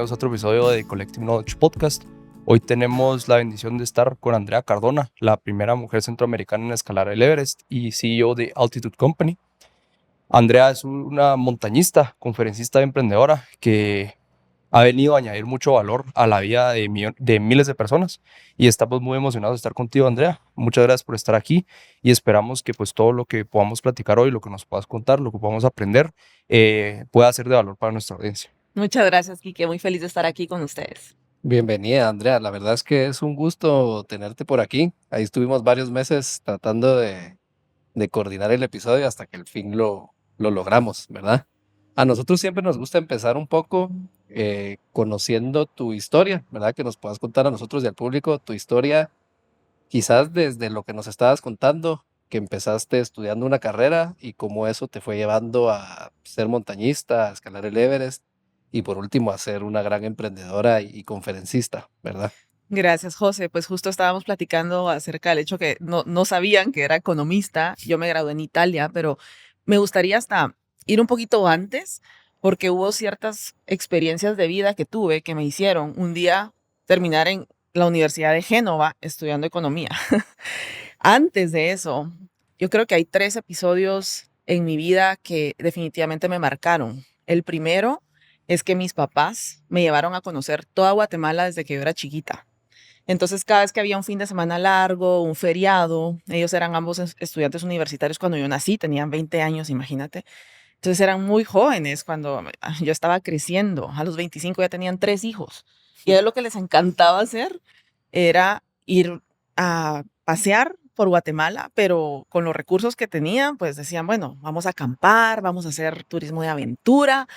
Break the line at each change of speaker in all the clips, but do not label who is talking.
bienvenidos a otro episodio de Collective Knowledge Podcast. Hoy tenemos la bendición de estar con Andrea Cardona, la primera mujer centroamericana en escalar el Everest y CEO de Altitude Company. Andrea es una montañista, conferencista y emprendedora que ha venido a añadir mucho valor a la vida de miles de personas y estamos muy emocionados de estar contigo, Andrea. Muchas gracias por estar aquí y esperamos que pues todo lo que podamos platicar hoy, lo que nos puedas contar, lo que podamos aprender, pueda ser de valor para nuestra audiencia.
Muchas gracias, Quique. Muy feliz de estar aquí con ustedes.
Bienvenida, Andrea. La verdad es que es un gusto tenerte por aquí. Ahí estuvimos varios meses tratando de coordinar el episodio hasta que al fin lo logramos, ¿verdad? A nosotros siempre nos gusta empezar un poco conociendo tu historia, ¿verdad? Que nos puedas contar a nosotros y al público tu historia, quizás desde lo que nos estabas contando, que empezaste estudiando una carrera y cómo eso te fue llevando a ser montañista, a escalar el Everest y por último a ser una gran emprendedora y conferencista, ¿verdad?
Gracias, José. Pues justo estábamos platicando acerca del hecho que no sabían que era economista. Yo me gradué en Italia, pero me gustaría hasta ir un poquito antes porque hubo ciertas experiencias de vida que tuve que me hicieron un día terminar en la Universidad de Génova estudiando economía. Antes de eso, yo creo que hay 3 episodios en mi vida que definitivamente me marcaron. El primero es que mis papás me llevaron a conocer toda Guatemala desde que yo era chiquita. Entonces, cada vez que había un fin de semana largo, un feriado, ellos eran ambos estudiantes universitarios cuando yo nací, tenían 20 años, imagínate. Entonces, eran muy jóvenes cuando yo estaba creciendo. A los 25 ya tenían 3 hijos. Y a ellos lo que les encantaba hacer era ir a pasear por Guatemala, pero con los recursos que tenían, pues decían, bueno, vamos a acampar, vamos a hacer turismo de aventura.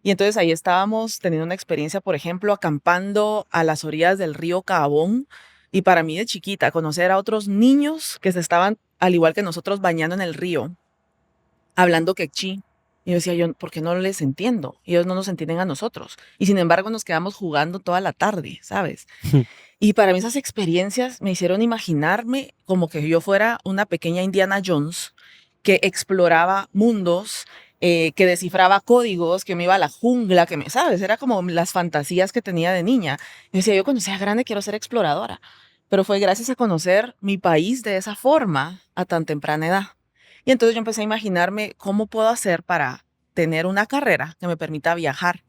Y entonces ahí estábamos teniendo una experiencia, por ejemplo, acampando a las orillas del río Cabón. Y para mí de chiquita, conocer a otros niños que se estaban, al igual que nosotros, bañando en el río, hablando quechí. Y yo decía, ¿por qué no les entiendo? Y ellos no nos entienden a nosotros. Y sin embargo nos quedamos jugando toda la tarde, ¿sabes? Y para mí esas experiencias me hicieron imaginarme como que yo fuera una pequeña Indiana Jones que exploraba mundos, que descifraba códigos, que me iba a la jungla, que ¿sabes? Era como las fantasías que tenía de niña. Y decía, yo cuando sea grande quiero ser exploradora. Pero fue gracias a conocer mi país de esa forma a tan temprana edad. Y entonces yo empecé a imaginarme cómo puedo hacer para tener una carrera que me permita viajar.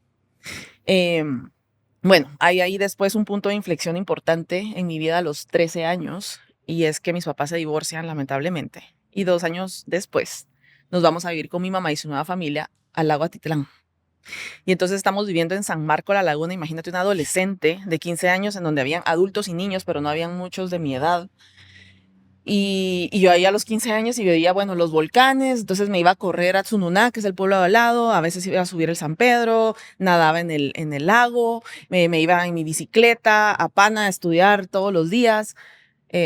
Bueno, hay ahí después un punto de inflexión importante en mi vida a los 13 años, y es que mis papás se divorcian lamentablemente. Y 2 años después nos vamos a vivir con mi mamá y su nueva familia al lago Atitlán. Y entonces estamos viviendo en San Marco, La Laguna. Imagínate un adolescente de 15 años en donde habían adultos y niños, pero no habían muchos de mi edad. Y yo ahí a los 15 años y veía, bueno, los volcanes, entonces me iba a correr a Tsununá, que es el pueblo de al lado, a veces iba a subir el San Pedro, nadaba en el lago, me iba en mi bicicleta a Pana a estudiar todos los días,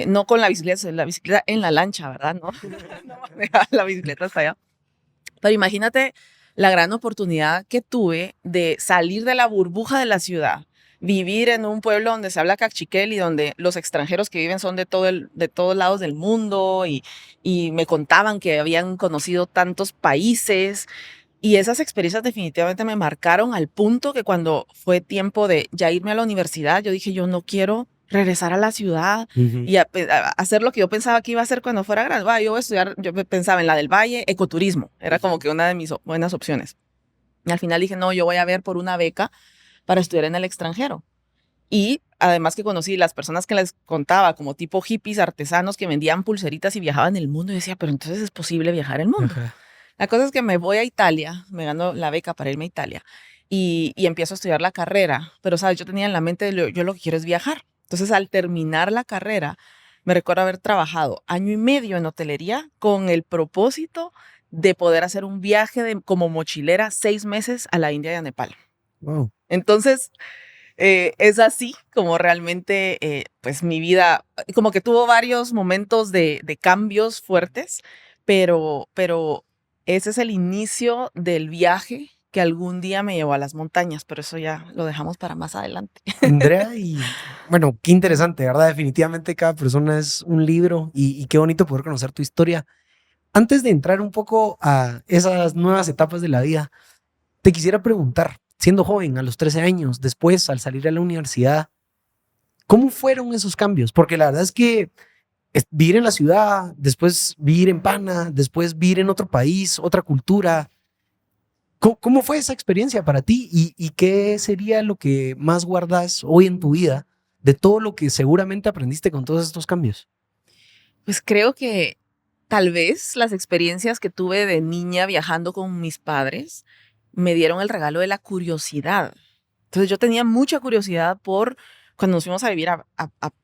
no con la bicicleta en la lancha, ¿verdad? No, no manejaba la bicicleta hasta allá. Pero imagínate la gran oportunidad que tuve de salir de la burbuja de la ciudad, vivir en un pueblo donde se habla cachiquel y donde los extranjeros que viven son de todos lados del mundo y me contaban que habían conocido tantos países. Y esas experiencias definitivamente me marcaron al punto que cuando fue tiempo de ya irme a la universidad, yo dije, yo no quiero regresar a la ciudad y a hacer lo que yo pensaba que iba a hacer cuando fuera grande. Yo voy a estudiar, yo pensaba en la del Valle, ecoturismo, era como que una de mis buenas opciones. Y al final dije, no, yo voy a ver por una beca para estudiar en el extranjero. Y además que conocí las personas que les contaba, como tipo hippies, artesanos que vendían pulseritas y viajaban el mundo. Y decía, pero entonces es posible viajar el mundo. Ajá. La cosa es que me voy a Italia, me gano la beca para irme a Italia y empiezo a estudiar la carrera. Pero, ¿sabes? Yo tenía en la mente, yo lo que quiero es viajar. Entonces, al terminar la carrera, me recuerdo haber trabajado 1 año y medio en hotelería con el propósito de poder hacer un viaje como mochilera 6 meses a la India y a Nepal. Wow. Entonces, es así como realmente, pues mi vida, como que tuvo varios momentos de cambios fuertes, pero ese es el inicio del viaje que algún día me llevó a las montañas, pero eso ya lo dejamos para más adelante.
Andrea, y bueno, qué interesante, ¿verdad? Definitivamente cada persona es un libro y qué bonito poder conocer tu historia. Antes de entrar un poco a esas nuevas etapas de la vida, te quisiera preguntar, siendo joven, a los 13 años, después al salir a la universidad, ¿cómo fueron esos cambios? Porque la verdad es que vivir en la ciudad, después vivir en Pana, después vivir en otro país, otra cultura. ¿Cómo fue esa experiencia para ti? ¿Y qué sería lo que más guardas hoy en tu vida de todo lo que seguramente aprendiste con todos estos cambios?
Pues creo que tal vez las experiencias que tuve de niña viajando con mis padres me dieron el regalo de la curiosidad. Entonces yo tenía mucha curiosidad por cuando nos fuimos a vivir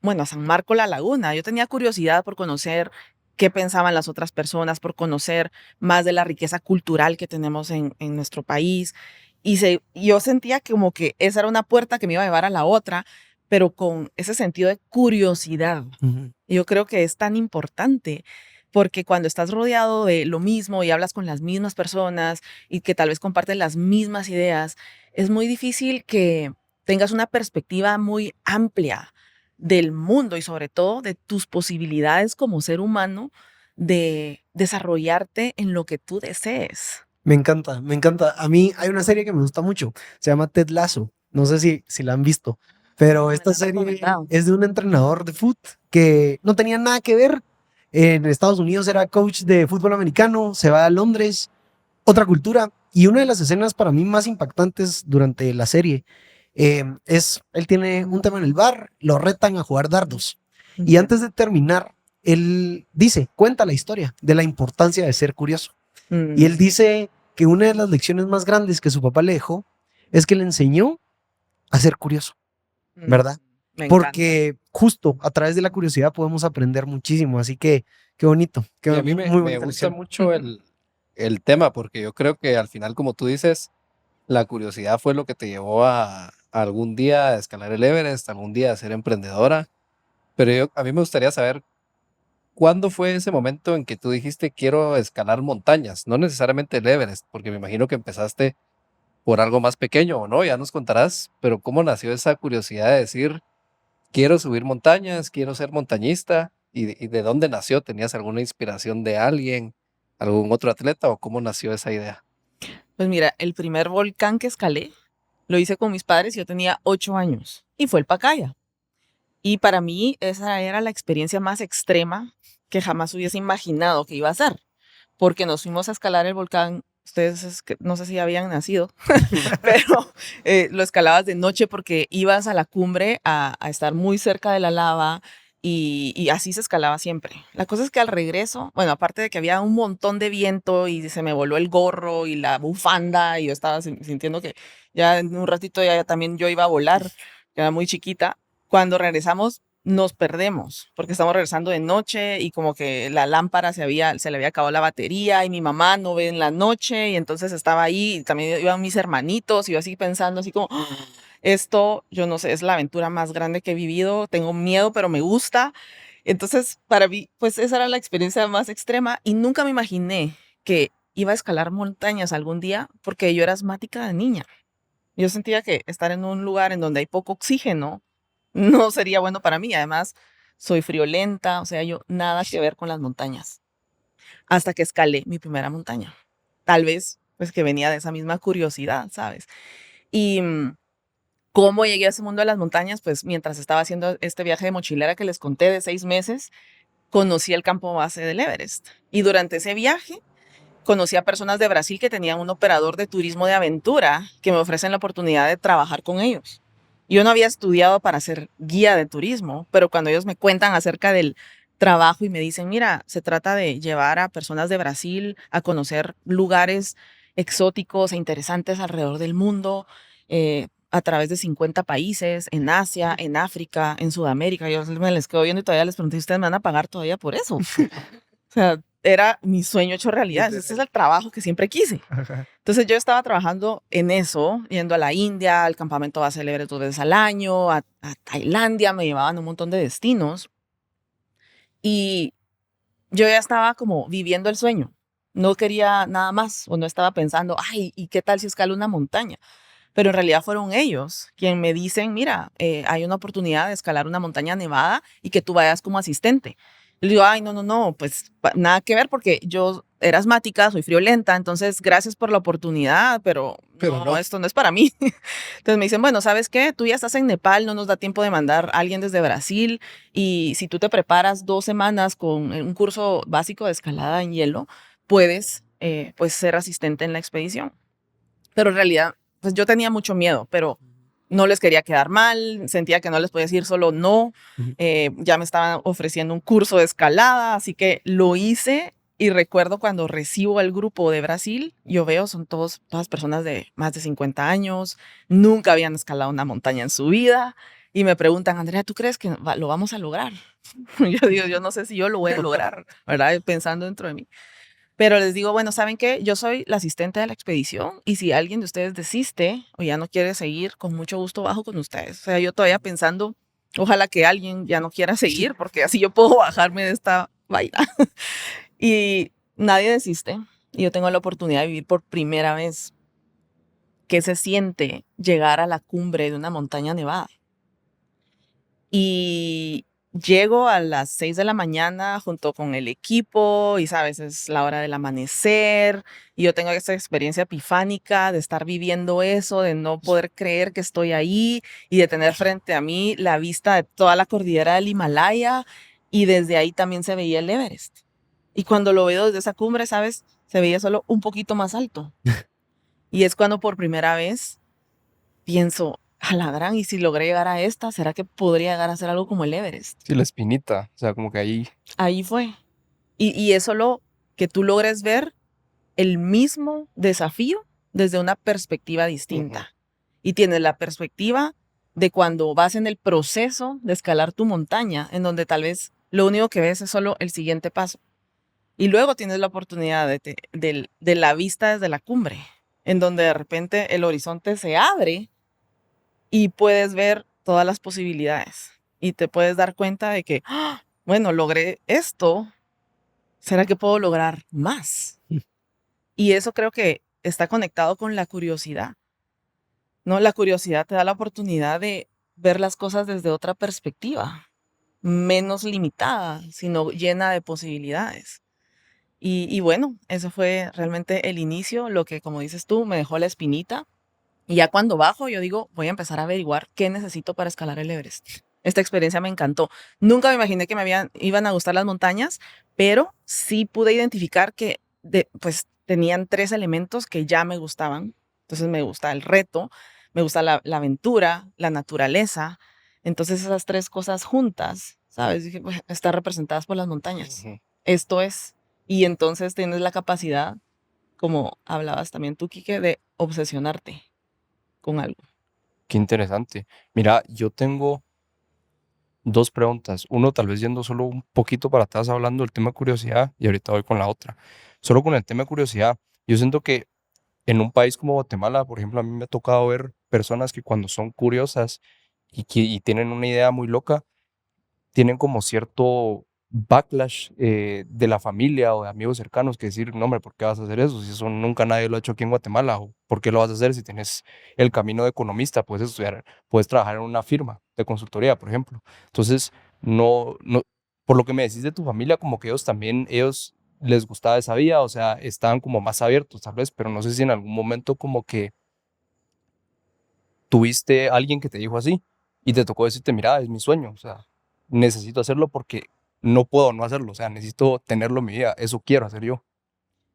bueno, a San Marco La Laguna. Yo tenía curiosidad por conocer qué pensaban las otras personas, por conocer más de la riqueza cultural que tenemos en nuestro país. Yo sentía como que esa era una puerta que me iba a llevar a la otra, pero con ese sentido de curiosidad.
Ujú.
Yo creo que es tan importante porque cuando estás rodeado de lo mismo y hablas con las mismas personas y que tal vez comparten las mismas ideas, es muy difícil que tengas una perspectiva muy amplia del mundo y sobre todo de tus posibilidades como ser humano de desarrollarte en lo que tú desees.
Me encanta, me encanta. A mí hay una serie que me gusta mucho, se llama Ted Lasso. No sé si la han visto, pero
Me
esta
la han
serie
recomendado.
es de un entrenador de fútbol que no tenía nada que ver. En Estados Unidos era coach de fútbol americano, se va a Londres, otra cultura. Y una de las escenas para mí más impactantes durante la serie él tiene un tema en el bar, lo retan a jugar dardos. Y antes de terminar, él cuenta la historia de la importancia de ser curioso. Y él dice que una de las lecciones más grandes que su papá le dejó es que le enseñó a ser curioso, ¿verdad?
Me encanta.
Porque justo a través de la curiosidad podemos aprender muchísimo. Así que qué bonito,
Y a mí
muy
me
bonita
gusta
lección.
mucho el tema, porque yo creo que al final, como tú dices, la curiosidad fue lo que te llevó a algún día a escalar el Everest, algún día a ser emprendedora. Pero a mí me gustaría saber cuándo fue ese momento en que tú dijiste quiero escalar montañas, no necesariamente el Everest, porque me imagino que empezaste por algo más pequeño o no, ya nos contarás, pero cómo nació esa curiosidad de decir quiero subir montañas, quiero ser montañista, y de dónde nació, ¿tenías alguna inspiración de alguien, algún otro atleta o cómo nació esa idea?
Pues mira, el primer volcán que escalé lo hice con mis padres y yo tenía 8 años y fue el Pacaya. Y para mí esa era la experiencia más extrema que jamás hubiese imaginado que iba a ser, porque nos fuimos a escalar el volcán. Ustedes no sé si habían nacido, pero lo escalabas de noche porque ibas a la cumbre a estar muy cerca de la lava y así se escalaba siempre. La cosa es que al regreso, bueno, aparte de que había un montón de viento y se me voló el gorro y la bufanda y yo estaba sintiendo que ya en un ratito ya también yo iba a volar, que era muy chiquita. Cuando regresamos nos perdemos porque estamos regresando de noche y como que la lámpara se le había acabado la batería y mi mamá no ve en la noche y entonces estaba ahí y también iban mis hermanitos y yo así pensando así como esto, yo no sé, es la aventura más grande que he vivido, tengo miedo pero me gusta. Entonces para mí pues esa era la experiencia más extrema y nunca me imaginé que iba a escalar montañas algún día porque yo era asmática de niña. Yo sentía que estar en un lugar en donde hay poco oxígeno no sería bueno para mí. Además, soy friolenta, o sea, yo nada que ver con las montañas. Hasta que escalé mi primera montaña. Tal vez, pues que venía de esa misma curiosidad, ¿sabes? Y cómo llegué a ese mundo de las montañas, pues mientras estaba haciendo este viaje de mochilera que les conté de 6 meses, conocí el campo base del Everest. Y durante ese viaje conocí a personas de Brasil que tenían un operador de turismo de aventura que me ofrecen la oportunidad de trabajar con ellos. Yo no había estudiado para ser guía de turismo, pero cuando ellos me cuentan acerca del trabajo y me dicen, mira, se trata de llevar a personas de Brasil a conocer lugares exóticos e interesantes alrededor del mundo, a través de 50 países, en Asia, en África, en Sudamérica. Yo me les quedo viendo y todavía les pregunté, ¿ustedes me van a pagar todavía por eso? O sea, era mi sueño hecho realidad. Ese es el trabajo que siempre quise. Entonces yo estaba trabajando en eso, yendo a la India, al campamento base del Everest 2 veces al año, a Tailandia, me llevaban a un montón de destinos. Y yo ya estaba como viviendo el sueño. No quería nada más o no estaba pensando, ay, ¿y qué tal si escalo una montaña? Pero en realidad fueron ellos quienes me dicen, mira, hay una oportunidad de escalar una montaña nevada y que tú vayas como asistente. Y le digo, ay, no, pues nada que ver porque yo era asmática, soy friolenta, entonces gracias por la oportunidad, pero
Pero
no,
no.
esto no es para mí. Entonces me dicen, bueno, ¿sabes qué? Tú ya estás en Nepal, no nos da tiempo de mandar a alguien desde Brasil y si tú te preparas 2 semanas con un curso básico de escalada en hielo, puedes pues ser asistente en la expedición. Pero en realidad, pues yo tenía mucho miedo, pero no les quería quedar mal, sentía que no les podía decir solo no,
Ujú.
ya me estaban ofreciendo un curso de escalada, así que lo hice y recuerdo cuando recibo al grupo de Brasil, yo veo, son todas personas de más de 50 años, nunca habían escalado una montaña en su vida y me preguntan, Andrea, ¿tú crees que lo vamos a lograr? Yo digo, yo no sé si yo lo voy a lograr, ¿verdad? Pensando dentro de mí. Pero les digo, bueno, ¿saben qué? Yo soy la asistente de la expedición y si alguien de ustedes desiste o ya no quiere seguir, con mucho gusto bajo con ustedes. O sea, yo todavía pensando, ojalá que alguien ya no quiera seguir porque así yo puedo bajarme de esta vaina. Y nadie desiste. Y yo tengo la oportunidad de vivir por primera vez qué se siente llegar a la cumbre de una montaña nevada. Y llego a las 6 de la mañana junto con el equipo y, sabes, es la hora del amanecer y yo tengo esta experiencia epifánica de estar viviendo eso, de no poder creer que estoy ahí y de tener frente a mí la vista de toda la cordillera del Himalaya y desde ahí también se veía el Everest. Y cuando lo veo desde esa cumbre, ¿sabes? Se veía solo un poquito más alto. Y es cuando por primera vez pienso, a la gran, y si logré llegar a esta, ¿será que podría llegar a hacer algo como el Everest?
Sí, la espinita, o sea, como que ahí,
Ahí fue. Y es solo que tú logres ver el mismo desafío desde una perspectiva
Ujú.
distinta. Y tienes la perspectiva de cuando vas en el proceso de escalar tu montaña, en donde tal vez lo único que ves es solo el siguiente paso. Y luego tienes la oportunidad de la vista desde la cumbre, en donde de repente el horizonte se abre y puedes ver todas las posibilidades y te puedes dar cuenta de que, "Ah, bueno, logré esto, ¿será que puedo lograr más?" Y eso creo que está conectado con la curiosidad, ¿no? La curiosidad te da la oportunidad de ver las cosas desde otra perspectiva, menos limitada, sino llena de posibilidades. Y bueno, eso fue realmente el inicio, lo que, como dices tú, me dejó la espinita. Y ya cuando bajo, yo digo, voy a empezar a averiguar qué necesito para escalar el Everest. Esta experiencia me encantó. Nunca me imaginé que iban a gustar las montañas, pero sí pude identificar que pues tenían 3 elementos que ya me gustaban. Entonces me gusta el reto, me gusta la aventura, la naturaleza. Entonces esas 3 cosas juntas, ¿sabes? Dije, "Pues, están representadas por las montañas.
Ujú.
Esto es". Y entonces tienes la capacidad, como hablabas también tú, Quique, de obsesionarte con algo.
qué interesante. Mira, yo tengo dos preguntas. Uno, tal vez yendo solo un poquito para atrás hablando del tema de curiosidad y ahorita voy con la otra. Solo con el tema de curiosidad, yo siento que en un país como Guatemala, por ejemplo, a mí me ha tocado ver personas que cuando son curiosas y tienen una idea muy loca, tienen como cierto backlash de la familia o de amigos cercanos que decir, no, hombre, ¿por qué vas a hacer eso? Si eso nunca nadie lo ha hecho aquí en Guatemala, o ¿por qué lo vas a hacer si tienes el camino de economista? Puedes estudiar, puedes trabajar en una firma de consultoría, por ejemplo. Entonces, no, por lo que me decís de tu familia, como que ellos también, ellos les gustaba esa vida, o sea, estaban como más abiertos tal vez, pero no sé si en algún momento como que tuviste alguien que te dijo así y te tocó decirte, mira, es mi sueño, o sea, necesito hacerlo porque no puedo no hacerlo, o sea, necesito tenerlo en mi vida, eso quiero hacer yo.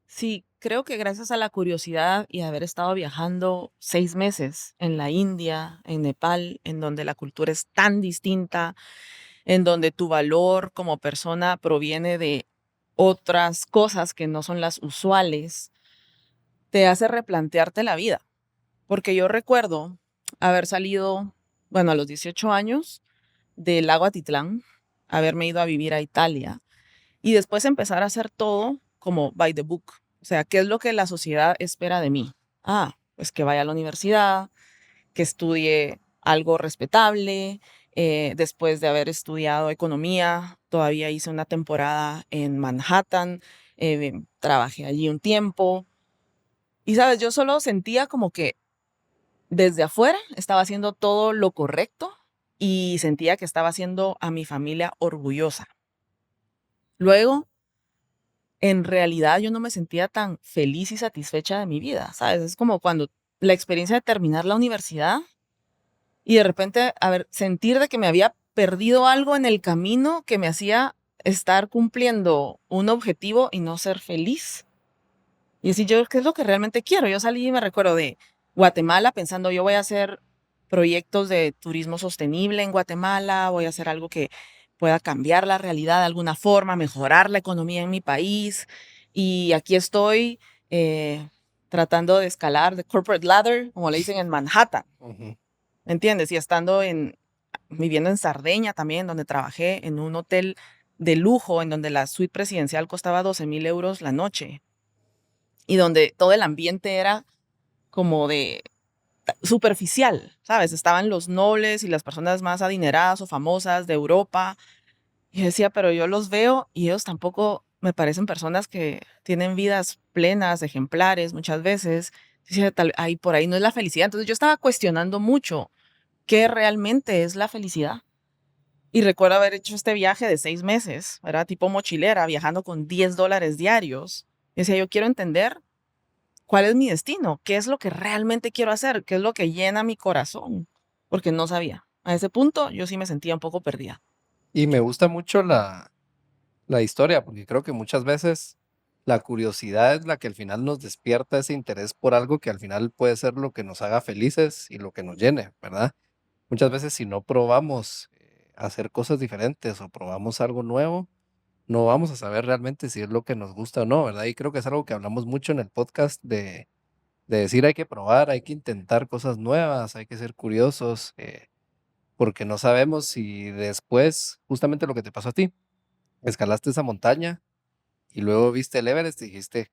Sí, creo que gracias a la curiosidad y haber estado viajando 6 meses en la India, en Nepal, en donde la cultura es tan distinta, en donde tu valor como persona proviene de otras cosas que no son las usuales, te hace replantearte la vida. Porque yo recuerdo haber salido, bueno, a los 18 años del lago Atitlán, haberme ido a vivir a Italia y después empezar a hacer todo como by the book. O sea, ¿qué es lo que la sociedad espera de mí? Ah, pues que vaya a la universidad, que estudie algo respetable. Después de haber estudiado economía, todavía hice una temporada en Manhattan, trabajé allí un tiempo. Y sabes, yo solo sentía como que desde afuera estaba haciendo todo lo correcto y sentía que estaba haciendo a mi familia orgullosa. luego, en realidad yo no me sentía tan feliz y satisfecha de mi vida, ¿sabes? Es como cuando la experiencia de terminar la universidad y de repente, a ver, sentir de que me había perdido algo en el camino que me hacía estar cumpliendo un objetivo y no ser feliz. Y decir, yo, ¿qué es lo que realmente quiero? Yo salí y me recuerdo de Guatemala pensando, yo voy a hacer proyectos de turismo sostenible en Guatemala, voy a hacer algo que pueda cambiar la realidad de alguna forma, mejorar la economía en mi país. Y aquí estoy eh, tratando de escalar the corporate ladder, como le dicen en Manhattan,
Ujú.
¿me entiendes? Y viviendo en Sardeña también, donde trabajé en un hotel de lujo, en donde la suite presidencial costaba 12,000 euros la noche y donde todo el ambiente era como de superficial, ¿sabes? Estaban los nobles y las personas más adineradas o famosas de Europa. Y yo decía, pero yo los veo y ellos tampoco me parecen personas que tienen vidas plenas, ejemplares muchas veces. Yo decía, ahí por ahí no es la felicidad. Entonces yo estaba cuestionando mucho qué realmente es la felicidad. Y recuerdo haber hecho este viaje de 6 meses, era tipo mochilera, viajando con $10 diarios. Y decía, yo quiero entender cuál es mi destino, qué es lo que realmente quiero hacer, qué es lo que llena mi corazón, porque no sabía. A ese punto yo sí me sentía un poco perdida.
Y me gusta mucho la historia, porque creo que muchas veces la curiosidad es la que al final nos despierta ese interés por algo que al final puede ser lo que nos haga felices y lo que nos llene, ¿verdad? Muchas veces si no probamos hacer cosas diferentes o probamos algo nuevo, no vamos a saber realmente si es lo que nos gusta o no, ¿verdad? Y creo que es algo que hablamos mucho en el podcast de decir hay que probar, hay que intentar cosas nuevas, hay que ser curiosos, porque no sabemos si después, justamente lo que te pasó a ti, escalaste esa montaña y luego viste el Everest y dijiste,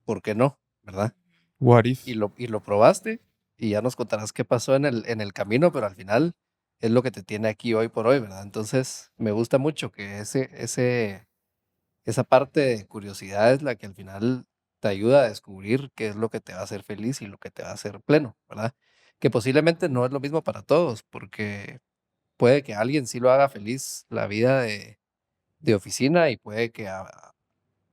¿por qué no? ¿Verdad?
What if?
Y lo probaste y ya nos contarás qué pasó en el camino, pero al final es lo que te tiene aquí hoy por hoy, ¿verdad? Entonces, me gusta mucho que esa parte de curiosidad es la que al final te ayuda a descubrir qué es lo que te va a hacer feliz y lo que te va a hacer pleno, ¿verdad? Que posiblemente no es lo mismo para todos, porque puede que a alguien sí lo haga feliz la vida de oficina y puede que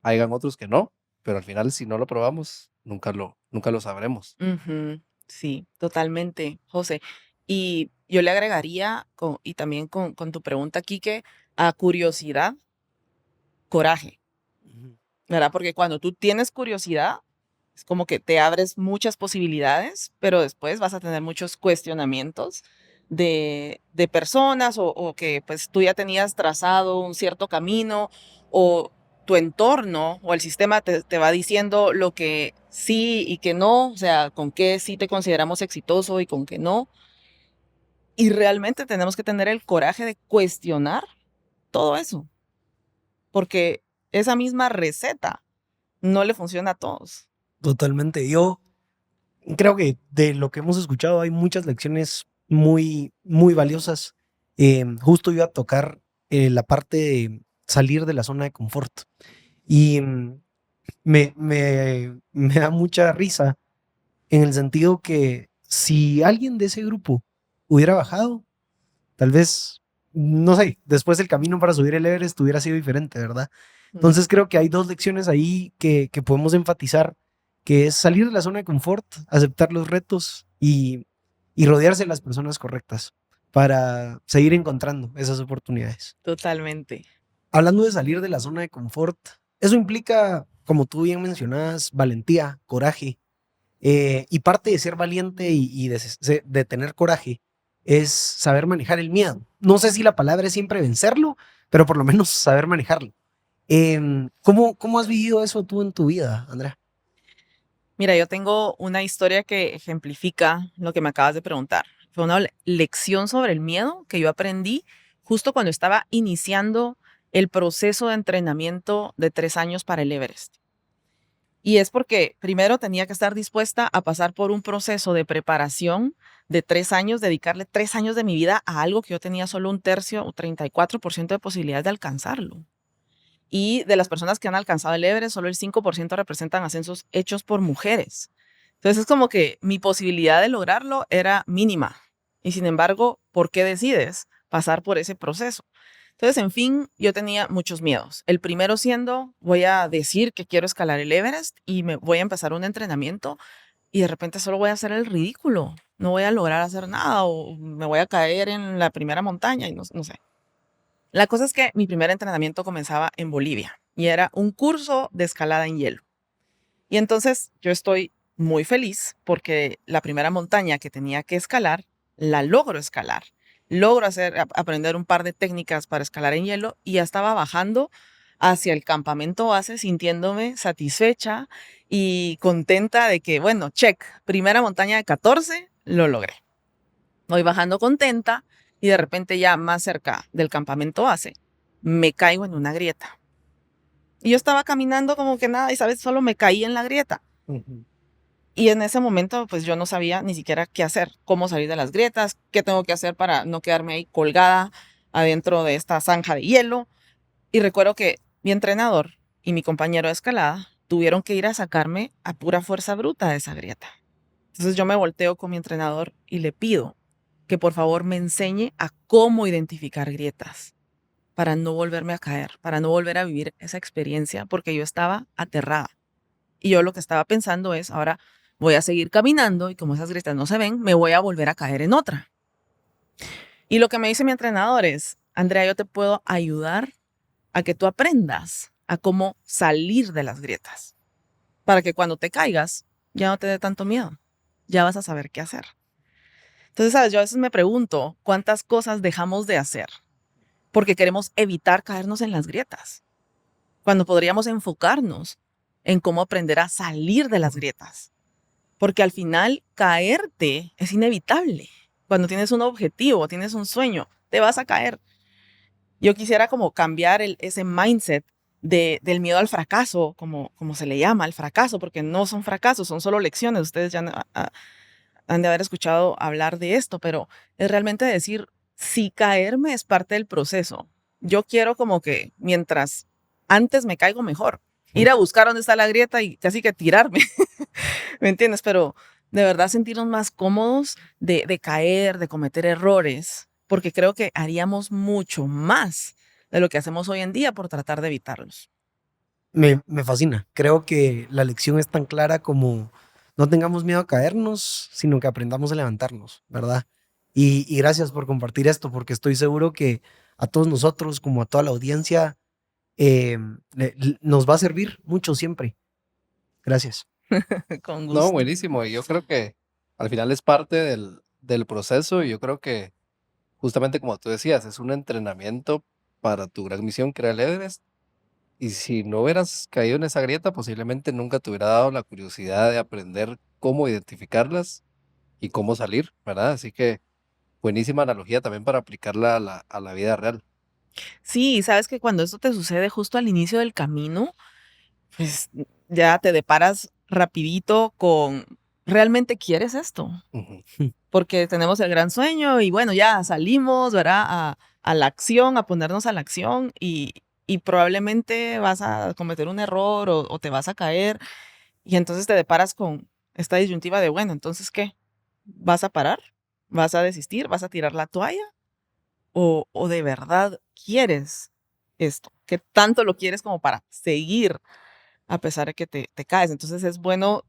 hayan otros que no, pero al final si no lo probamos, nunca lo sabremos.
Ujú, sí, totalmente, José. Y yo le agregaría, y también con tu pregunta, Quique, a curiosidad, coraje,
Ujú.
¿verdad? Porque cuando tú tienes curiosidad, es como que te abres muchas posibilidades, pero después vas a tener muchos cuestionamientos de personas o que pues tú ya tenías trazado un cierto camino o tu entorno o el sistema te va diciendo lo que sí y que no, o sea, con qué sí te consideramos exitoso y con qué no. Y realmente tenemos que tener el coraje de cuestionar todo eso, porque esa misma receta no le funciona a todos.
Totalmente. Yo creo que de lo que hemos escuchado hay muchas lecciones muy, muy valiosas. Justo iba a tocar la parte de salir de la zona de confort. Y me da mucha risa en el sentido que si alguien de ese grupo hubiera bajado, tal vez, no sé, después el camino para subir el Everest hubiera sido diferente, ¿verdad?
Mm,
Entonces creo que hay dos lecciones ahí que podemos enfatizar, que es salir de la zona de confort, aceptar los retos y rodearse de las personas correctas para seguir encontrando esas oportunidades.
totalmente.
Hablando de salir de la zona de confort, eso implica, como tú bien mencionabas, valentía, coraje. Y parte de ser valiente y de tener coraje es saber manejar el miedo. No sé si la palabra es siempre vencerlo, pero por lo menos saber manejarlo. ¿Cómo has vivido eso tú en tu vida, Andrea?
Mira, yo tengo una historia que ejemplifica lo que me acabas de preguntar. Fue una lección sobre el miedo que yo aprendí justo cuando estaba iniciando el proceso de entrenamiento de 3 años para el Everest. Y es porque primero tenía que estar dispuesta a pasar por un proceso de preparación de 3 años, dedicarle 3 años de mi vida a algo que yo tenía solo un tercio o 34% de posibilidades de alcanzarlo. Y de las personas que han alcanzado el Everest, solo el 5% representan ascensos hechos por mujeres. Entonces es como que mi posibilidad de lograrlo era mínima. Y sin embargo, ¿por qué decides pasar por ese proceso? Entonces, en fin, yo tenía muchos miedos. El primero siendo, voy a decir que quiero escalar el Everest y me voy a empezar un entrenamiento y de repente solo voy a hacer el ridículo. No voy a lograr hacer nada o me voy a caer en la primera montaña y no sé. La cosa es que mi primer entrenamiento comenzaba en Bolivia y era un curso de escalada en hielo. Y entonces yo estoy muy feliz porque la primera montaña que tenía que escalar, la logro escalar. Logro aprender un par de técnicas para escalar en hielo y ya estaba bajando hacia el campamento base sintiéndome satisfecha y contenta de que, bueno, check, primera montaña de 14, lo logré. Voy bajando contenta y de repente ya más cerca del campamento base, me caigo en una grieta. Y yo estaba caminando como que nada y, ¿sabes? Solo me caí en la grieta.
Ujú.
Y en ese momento, pues yo no sabía ni siquiera qué hacer, cómo salir de las grietas, qué tengo que hacer para no quedarme ahí colgada adentro de esta zanja de hielo. Y recuerdo que mi entrenador y mi compañero de escalada tuvieron que ir a sacarme a pura fuerza bruta de esa grieta. Entonces yo me volteo con mi entrenador y le pido que por favor me enseñe a cómo identificar grietas para no volverme a caer, para no volver a vivir esa experiencia, porque yo estaba aterrada. Y yo lo que estaba pensando es, ahora voy a seguir caminando y como esas grietas no se ven, me voy a volver a caer en otra. Y lo que me dice mi entrenador es, Andrea, yo te puedo ayudar a que tú aprendas a cómo salir de las grietas, para que cuando te caigas ya no te dé tanto miedo, ya vas a saber qué hacer. Entonces, ¿sabes? Yo a veces me pregunto cuántas cosas dejamos de hacer porque queremos evitar caernos en las grietas, cuando podríamos enfocarnos en cómo aprender a salir de las grietas. Porque al final caerte es inevitable. Cuando tienes un objetivo, tienes un sueño, te vas a caer. Yo quisiera como cambiar ese mindset del miedo al fracaso, como se le llama, al fracaso, porque no son fracasos, son solo lecciones. Ustedes ya han de haber escuchado hablar de esto, pero es realmente decir, si caerme es parte del proceso, yo quiero como que mientras antes me caigo mejor, ir a buscar dónde está la grieta y casi que tirarme, ¿me entiendes? Pero de verdad sentirnos más cómodos de caer, de cometer errores, porque creo que haríamos mucho más de lo que hacemos hoy en día por tratar de evitarlos.
Me fascina. Creo que la lección es tan clara como no tengamos miedo a caernos, sino que aprendamos a levantarnos, ¿verdad? Y gracias por compartir esto, porque estoy seguro que a todos nosotros, como a toda la audiencia, nos va a servir mucho siempre. Gracias.
Con
No,
gusto.
buenísimo. Y yo creo que al final es parte del proceso y yo creo que justamente como tú decías, es un entrenamiento para tu gran misión que era el Everest. Y si no hubieras caído en esa grieta, posiblemente nunca te hubiera dado la curiosidad de aprender cómo identificarlas y cómo salir, ¿verdad? Así que buenísima analogía también para aplicarla a la vida real.
Sí, sabes que cuando esto te sucede justo al inicio del camino, pues ya te deparas rapidito con, ¿realmente quieres esto?
Ujú.
Porque tenemos el gran sueño y bueno, ya salimos, ¿verdad? A la acción, a ponernos a la acción y probablemente vas a cometer un error o te vas a caer y entonces te deparas con esta disyuntiva de, bueno, entonces, ¿qué? ¿Vas a parar? ¿Vas a desistir? ¿Vas a tirar la toalla? ¿O de verdad quieres esto? ¿Qué tanto lo quieres como para seguir a pesar de que te caes? Entonces es bueno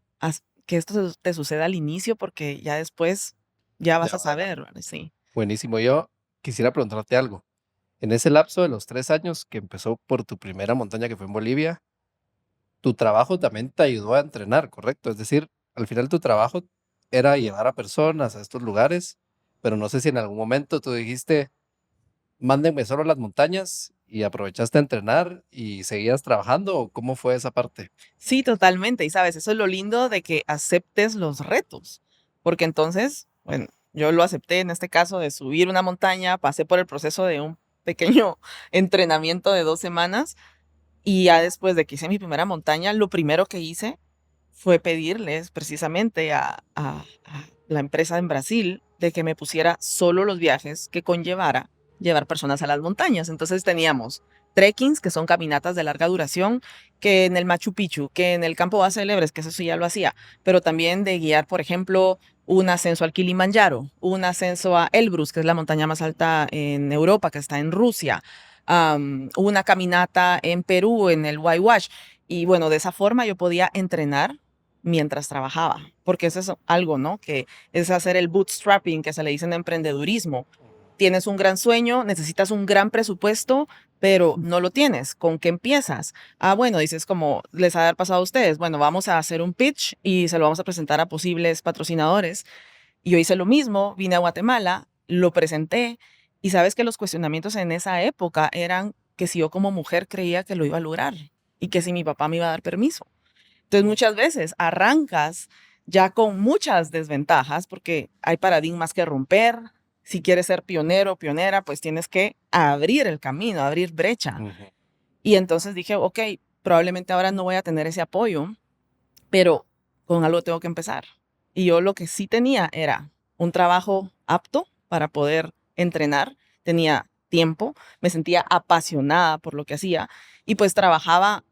que esto te suceda al inicio porque ya después ya vas
Ya
a
va.
saber, ¿verdad? Sí.
Buenísimo. Yo quisiera preguntarte algo. En ese lapso de los 3 años que empezó por tu primera montaña que fue en Bolivia, tu trabajo también te ayudó a entrenar, ¿correcto? Es decir, al final tu trabajo era llevar a personas a estos lugares, pero no sé si en algún momento tú dijiste, mándenme solo a las montañas y aprovechaste a entrenar y seguías trabajando, ¿o cómo fue esa parte?
Sí, totalmente. Y sabes, eso es lo lindo de que aceptes los retos, porque entonces, bueno, yo lo acepté en este caso de subir una montaña, pasé por el proceso de un pequeño entrenamiento de 2 semanas y ya después de que hice mi primera montaña, lo primero que hice fue pedirles precisamente a la empresa en Brasil de que me pusiera solo los viajes que conllevara llevar personas a las montañas. Entonces teníamos trekkings, que son caminatas de larga duración, que en el Machu Picchu, que en el campo base del Everest, que eso sí ya lo hacía, pero también de guiar, por ejemplo, un ascenso al Kilimanjaro, un ascenso a Elbrus, que es la montaña más alta en Europa, que está en Rusia, Hubo una caminata en Perú, en el Whitewash, y bueno, de esa forma yo podía entrenar mientras trabajaba, porque eso es algo, ¿no? Que es hacer el bootstrapping, que se le dice en emprendedurismo. Tienes un gran sueño, necesitas un gran presupuesto, pero no lo tienes. ¿Con qué empiezas? Bueno, dices como les ha pasado a ustedes. Bueno, vamos a hacer un pitch y se lo vamos a presentar a posibles patrocinadores. Y yo hice lo mismo, vine a Guatemala, lo presenté y sabes que los cuestionamientos en esa época eran que si yo como mujer creía que lo iba a lograr y que si mi papá me iba a dar permiso. Entonces muchas veces arrancas ya con muchas desventajas porque hay paradigmas que romper. Si quieres ser pionero o pionera, pues tienes que abrir el camino, abrir brecha.
Ujú.
Y entonces dije, ok, probablemente ahora no voy a tener ese apoyo, pero con algo tengo que empezar. Y yo lo que sí tenía era un trabajo apto para poder entrenar, tenía tiempo, me sentía apasionada por lo que hacía y pues trabajaba,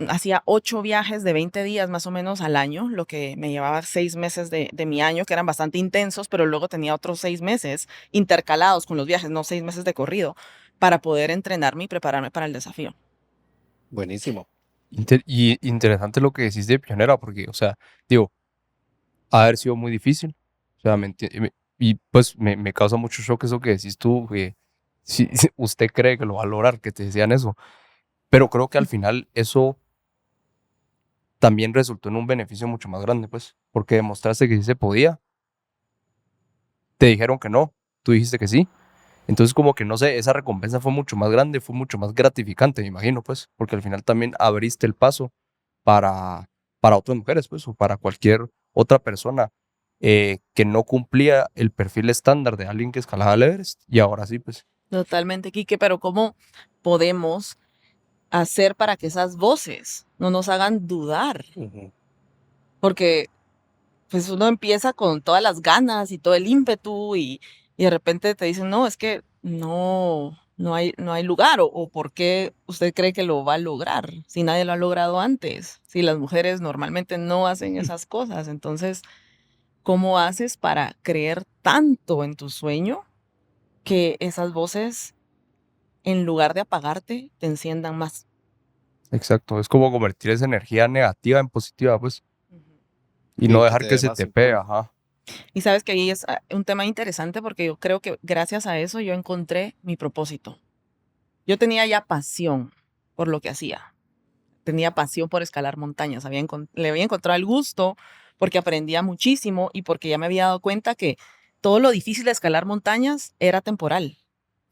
hacía 8 viajes de 20 días más o menos al año, lo que me llevaba 6 meses de mi año, que eran bastante intensos, pero luego tenía otros 6 meses intercalados con los viajes, no 6 meses de corrido, para poder entrenarme y prepararme para el desafío.
Buenísimo.
Y interesante lo que decís de pionera, porque, o sea, digo, ha de haber sido muy difícil. O sea, y pues me causa mucho shock eso que decís tú, que si usted cree que lo va a lograr, que te decían eso. Pero creo que al final eso también resultó en un beneficio mucho más grande, pues, porque demostraste que sí se podía, te dijeron que no, tú dijiste que sí. Entonces, como que no sé, esa recompensa fue mucho más grande, fue mucho más gratificante, me imagino, pues, porque al final también abriste el paso para, para otras mujeres, pues, o para cualquier otra persona que no cumplía el perfil estándar de alguien que escalaba el Everest, y ahora sí, pues.
Totalmente, Quique, pero ¿cómo podemos hacer para que esas voces no nos hagan dudar?
Ujú.
Porque pues uno empieza con todas las ganas y todo el ímpetu y de repente te dicen, no, es que no hay lugar o ¿por qué usted cree que lo va a lograr si nadie lo ha logrado antes? Si las mujeres normalmente no hacen esas cosas, entonces, ¿cómo haces para creer tanto en tu sueño que esas voces, en lugar de apagarte, te enciendan más?
Exacto, es como convertir esa energía negativa en positiva, pues,
Ujú.
y no
Sí, que
dejar
te
que
dé
se
más
te pegue,
impulso.
ajá.
Y sabes que ahí es un tema interesante porque yo creo que gracias a eso yo encontré mi propósito. Yo tenía ya pasión por lo que hacía. Tenía pasión por escalar montañas. Le había encontrado el gusto porque aprendía muchísimo y porque ya me había dado cuenta que todo lo difícil de escalar montañas era temporal.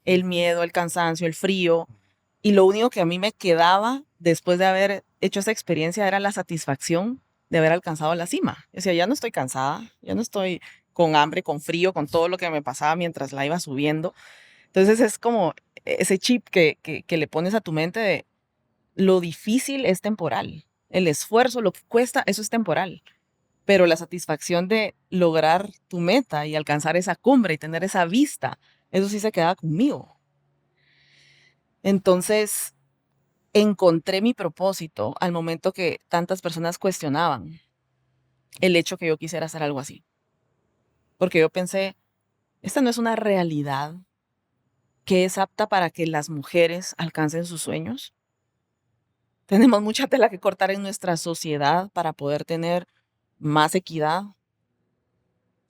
El miedo, el cansancio, el frío. Y lo único que a mí me quedaba después de haber hecho esa experiencia era la satisfacción de haber alcanzado la cima. O sea, ya no estoy cansada, ya no estoy con hambre, con frío, con todo lo que me pasaba mientras la iba subiendo. Entonces es como ese chip que le pones a tu mente de lo difícil es temporal. El esfuerzo, lo que cuesta, eso es temporal. Pero la satisfacción de lograr tu meta y alcanzar esa cumbre y tener esa vista, eso sí se quedaba conmigo. Entonces, encontré mi propósito al momento que tantas personas cuestionaban el hecho que yo quisiera hacer algo así. Porque yo pensé, esta no es una realidad que es apta para que las mujeres alcancen sus sueños. Tenemos mucha tela que cortar en nuestra sociedad para poder tener más equidad.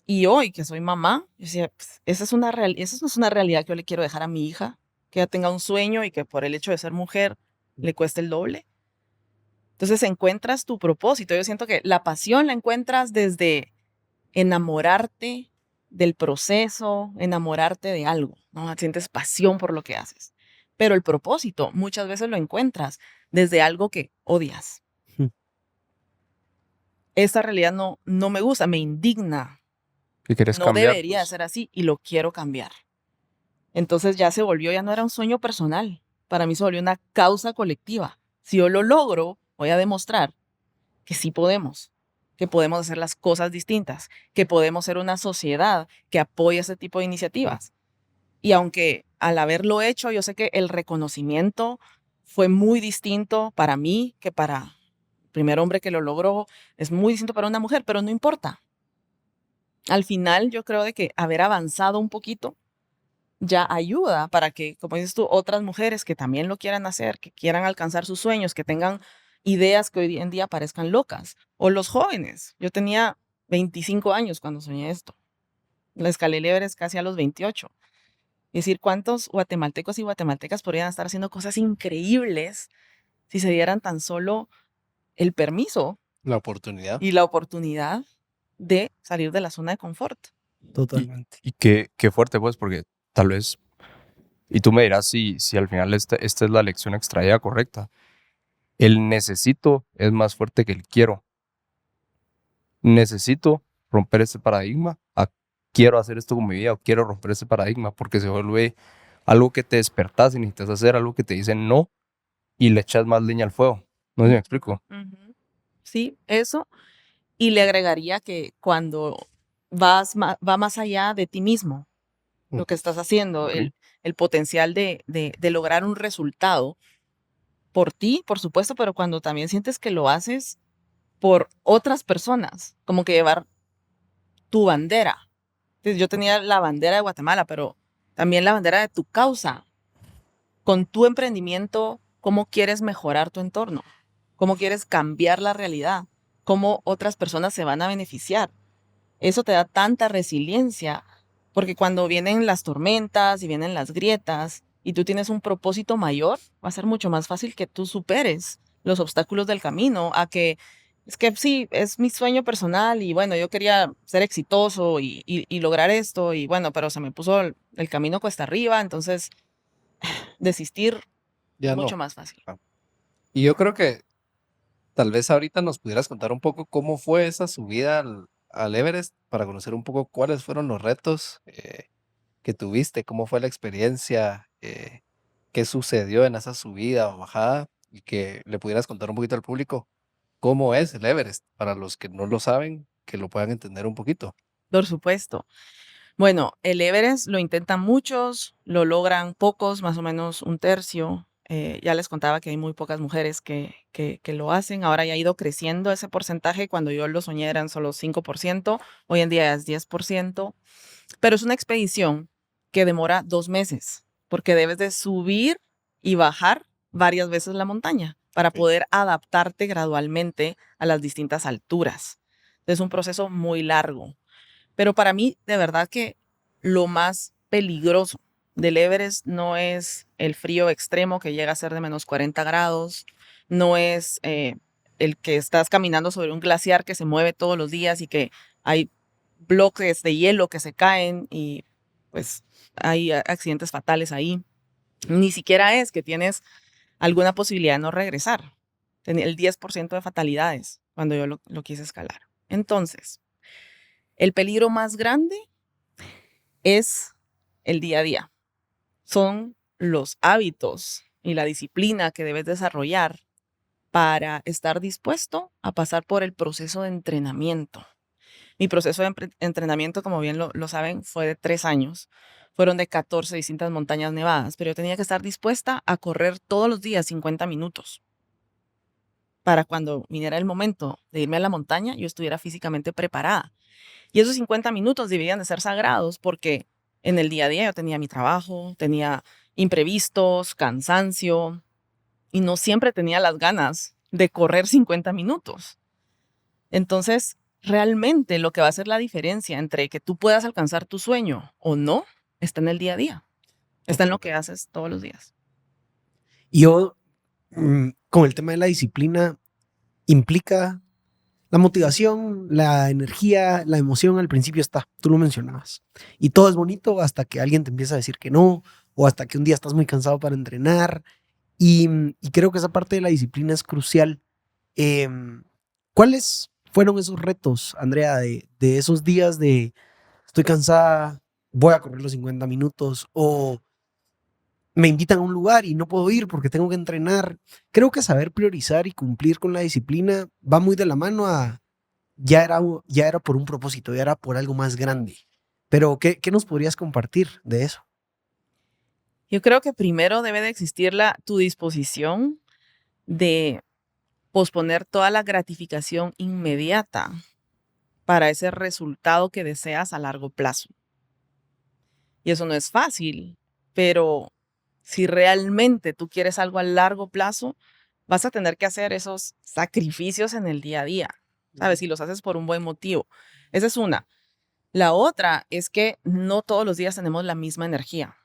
Y hoy que soy mamá, yo decía, "Pues, esa no es una realidad que yo le quiero dejar a mi hija, que ella tenga un sueño y que por el hecho de ser mujer le cueste el doble". Entonces encuentras tu propósito. Yo siento que la pasión la encuentras desde enamorarte del proceso, enamorarte de algo, ¿no? Sientes pasión por lo que haces. Pero el propósito muchas veces lo encuentras desde algo que odias.
Hmm.
Esta realidad no me gusta, me indigna.
¿Qué quieres
No
cambiar?
debería de
Pues,
ser así y lo quiero cambiar. Entonces ya no era un sueño personal. Para mí se volvió una causa colectiva. Si yo lo logro, voy a demostrar que sí podemos, que podemos hacer las cosas distintas, que podemos ser una sociedad que apoya ese tipo de iniciativas. Y aunque al haberlo hecho, yo sé que el reconocimiento fue muy distinto para mí que para el primer hombre que lo logró, es muy distinto para una mujer, pero no importa. Al final yo creo de que haber avanzado un poquito ya ayuda para que, como dices tú, otras mujeres que también lo quieran hacer, que quieran alcanzar sus sueños, que tengan ideas que hoy en día parezcan locas. O los jóvenes. Yo tenía 25 años cuando soñé esto. La escalé el Everest casi a los 28. Es decir, ¿cuántos guatemaltecos y guatemaltecas podrían estar haciendo cosas increíbles si se dieran tan solo el permiso
La oportunidad.
y la oportunidad de salir de la zona de confort?
Totalmente.
Y qué fuerte, pues, porque tal vez, y tú me dirás si al final esta es la lección extraída correcta. El necesito es más fuerte que el quiero. Necesito romper este paradigma. Quiero hacer esto con mi vida o quiero romper este paradigma porque se vuelve algo que te despertás y necesitas hacer, algo que te dicen no y le echas más leña al fuego. No sé si me explico.
Ujú. Sí, eso. Y le agregaría que cuando va más allá de ti mismo, lo que estás haciendo,
Ujú.
el potencial de lograr un resultado por ti, por supuesto, pero cuando también sientes que lo haces por otras personas, como que llevar tu bandera. Entonces, yo tenía la bandera de Guatemala, pero también la bandera de tu causa. Con tu emprendimiento, ¿cómo quieres mejorar tu entorno? ¿Cómo quieres cambiar la realidad? ¿Cómo otras personas se van a beneficiar? Eso te da tanta resiliencia, porque cuando vienen las tormentas y vienen las grietas y tú tienes un propósito mayor, va a ser mucho más fácil que tú superes los obstáculos del camino, a que es que sí, es mi sueño personal y bueno, yo quería ser exitoso y lograr esto y bueno, pero se me puso el camino cuesta arriba, entonces desistir
Ya
mucho
no.
más fácil.
Y yo creo que tal vez ahorita nos pudieras contar un poco cómo fue esa subida al Everest para conocer un poco cuáles fueron los retos que tuviste, cómo fue la experiencia, qué sucedió en esa subida o bajada y que le pudieras contar un poquito al público cómo es el Everest para los que no lo saben, que lo puedan entender un poquito.
Por supuesto. Bueno, el Everest lo intentan muchos, lo logran pocos, más o menos un tercio. Ya les contaba que hay muy pocas mujeres que lo hacen. Ahora ya ha ido creciendo ese porcentaje. Cuando yo lo soñé eran solo 5%, hoy en día es 10%. Pero es una expedición que demora 2 meses, porque debes de subir y bajar varias veces la montaña para
Ok.
poder adaptarte gradualmente a las distintas alturas. Es un proceso muy largo. Pero para mí, de verdad que lo más peligroso del Everest no es el frío extremo que llega a ser de menos 40 grados, no es el que estás caminando sobre un glaciar que se mueve todos los días y que hay bloques de hielo que se caen y pues hay accidentes fatales ahí. Ni siquiera es que tienes alguna posibilidad de no regresar. Tenía el 10% de fatalidades cuando yo lo quise escalar. Entonces, el peligro más grande es el día a día. Son los hábitos y la disciplina que debes desarrollar para estar dispuesto a pasar por el proceso de entrenamiento. Mi proceso de entrenamiento, como bien lo saben, fue de 3 años. Fueron de 14 distintas montañas nevadas, pero yo tenía que estar dispuesta a correr todos los días 50 minutos para cuando viniera el momento de irme a la montaña, yo estuviera físicamente preparada. Y esos 50 minutos debían de ser sagrados porque en el día a día yo tenía mi trabajo, tenía imprevistos, cansancio y no siempre tenía las ganas de correr 50 minutos. Entonces, realmente lo que va a hacer la diferencia entre que tú puedas alcanzar tu sueño o no está en el día a día, está en lo que
Totalmente.
haces todos los días.
Y yo, con el tema de la disciplina, implica la motivación, la energía, la emoción al principio está, tú lo mencionabas. Y todo es bonito hasta que alguien te empieza a decir que no, o hasta que un día estás muy cansado para entrenar. Y creo que esa parte de la disciplina es crucial. ¿Cuáles fueron esos retos, Andrea, de esos días de estoy cansada, voy a correr los 50 minutos o me invitan a un lugar y no puedo ir porque tengo que entrenar? Creo que saber priorizar y cumplir con la disciplina va muy de la mano a ya era por un propósito, ya era por algo más grande. Pero, ¿qué nos podrías compartir de eso?
Yo creo que primero debe de existir tu disposición de posponer toda la gratificación inmediata para ese resultado que deseas a largo plazo. Y eso no es fácil, pero si realmente tú quieres algo a largo plazo, vas a tener que hacer esos sacrificios en el día a día, ¿sabes? Si los haces por un buen motivo. Esa es una. La otra es que no todos los días tenemos la misma energía,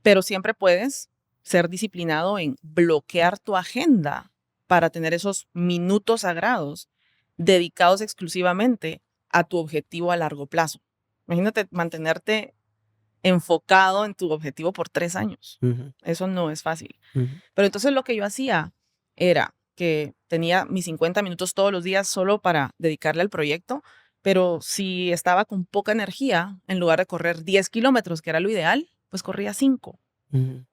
pero siempre puedes ser disciplinado en bloquear tu agenda para tener esos minutos sagrados dedicados exclusivamente a tu objetivo a largo plazo. Imagínate mantenerte enfocado en tu objetivo por 3 años.
Ujú,
Eso no es fácil.
ujú,
Pero entonces lo que yo hacía era que tenía mis 50 minutos todos los días solo para dedicarle al proyecto, pero si estaba con poca energía, en lugar de correr 10 kilómetros, que era lo ideal, pues corría 5.
ujú.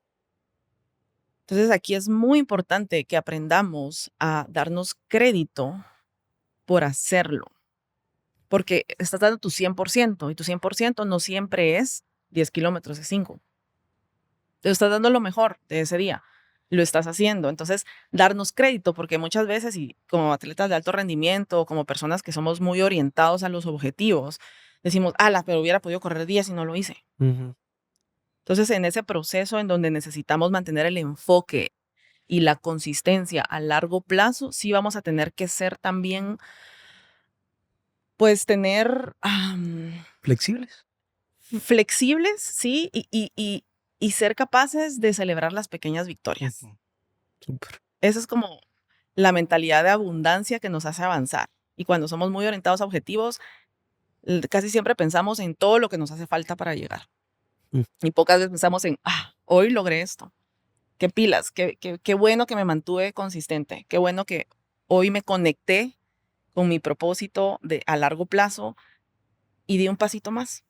Entonces aquí es muy importante que aprendamos a darnos crédito por hacerlo, porque estás dando tu 100% y tu 100% no siempre es 10 kilómetros, es 5. Te estás dando lo mejor de ese día. Lo estás haciendo. Entonces, darnos crédito, porque muchas veces, y como atletas de alto rendimiento, como personas que somos muy orientados a los objetivos, decimos, ala, pero hubiera podido correr 10 y no lo hice.
Ujú.
Entonces, en ese proceso en donde necesitamos mantener el enfoque y la consistencia a largo plazo, sí vamos a tener que ser también, pues, tener
Flexibles.
flexibles, sí, y ser capaces de celebrar las pequeñas victorias.
Súper.
Esa es como la mentalidad de abundancia que nos hace avanzar. Y cuando somos muy orientados a objetivos, casi siempre pensamos en todo lo que nos hace falta para llegar.
Mm.
Y pocas veces pensamos en, hoy logré esto. Qué pilas, qué bueno que me mantuve consistente. Qué bueno que hoy me conecté con mi propósito a largo plazo y di un pasito más.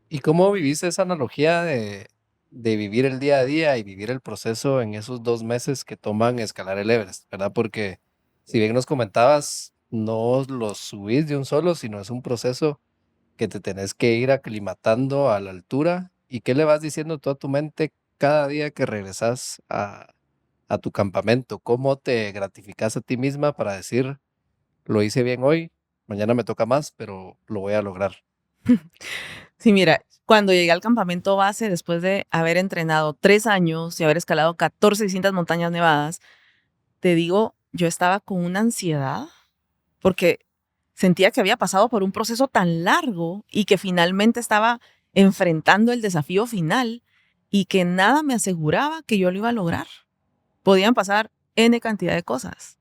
¿Y cómo viviste esa analogía de vivir el día a día y vivir el proceso en esos 2 meses que toman escalar el Everest, ¿verdad? Porque si bien nos comentabas, no lo subís de un solo, sino es un proceso que te tenés que ir aclimatando a la altura. ¿Y qué le vas diciendo tú a tu mente cada día que regresas a tu campamento? ¿Cómo te gratificas a ti misma para decir, lo hice bien hoy, mañana me toca más, pero lo voy a lograr?
Sí, mira, cuando llegué al campamento base, después de haber entrenado 3 años y haber escalado 14 distintas montañas nevadas, te digo, yo estaba con una ansiedad porque sentía que había pasado por un proceso tan largo y que finalmente estaba enfrentando el desafío final y que nada me aseguraba que yo lo iba a lograr. Podían pasar N cantidad de cosas.